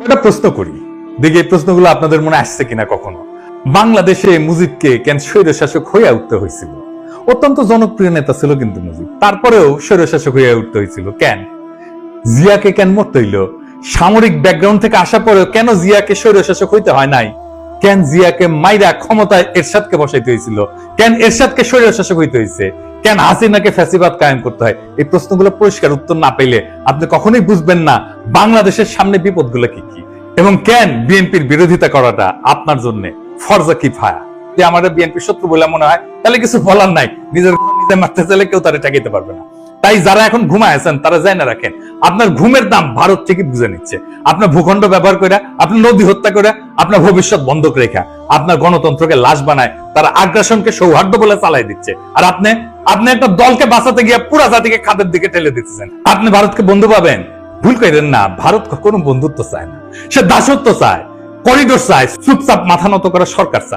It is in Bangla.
একটা প্রশ্ন করি, দেখি এই প্রশ্নগুলো আপনাদের মনে আসছে কিনা কখনো। বাংলাদেশে মুজিবকে কেন স্বৈরশাসক হইয়া উঠতে হয়েছিল? অত্যন্ত জনপ্রিয় নেতা ছিল কিন্তু মুজিব, তারপরেও স্বৈরশাসক হইয়া উঠতে হয়েছিল কেন? জিয়াকে কেন মরতে হইল? সামরিক ব্যাকগ্রাউন্ড থেকে আসা পরেও কেন জিয়াকে স্বৈরশাসক হইতে হয় নাই? কেন জিয়াকে মাইরা ক্ষমতায় এরশাদকে বসাইতে হয়েছিল? কেন এরশাদকে স্বৈরশাসক হইতে হয়েছে? কেন হাসিনাকে ফ্যাসিবাদ কায়েম করতে হয়? এই প্রশ্নগুলো পরিষ্কার উত্তর না পেলে আপনি কখনোই বুঝবেন না বাংলাদেশের সামনে বিপদগুলো কি কি, এবং কেন বিএনপির বিরোধিতা করাটা আপনার জন্য ফরজা কিফায়া। যে আমার বিএনপির শত্রু বলে মনে হয়, তাহলে কিছু বলার নাই, নিজের নিজে মারতে চাইলে কেউ তারা ঠেকাইতে পারবে না। তাই যারা এখন ঘুমায় আছেন তারা জানা রাখেন, আপনার ঘুমের দাম ভারত থেকে বুঝে নিচ্ছে। আপনার ভূখণ্ড ব্যবহার করে, আপনার নদী হত্যা করে, আপনার ভবিষ্যৎ বন্ধক রেখা, আপনার গণতন্ত্রকে লাশ বানায়, তারা আগ্রাসনকে সৌহার্দ্য বলে চালাই দিচ্ছে। আর আপনি একটা দলকে বাঁচাতে গিয়ে পুরা জাতিকে খাদের দিকে ঠেলে দিচ্ছেন। আপনি ভারতকে বন্ধু পাবেন? ভুল করেন না, ভারত কখনো বন্ধুত্ব চায় না, সে দাসত্ব চায়, করিডোর চায়, চুপচাপ মাথা নত করা সরকার চায়।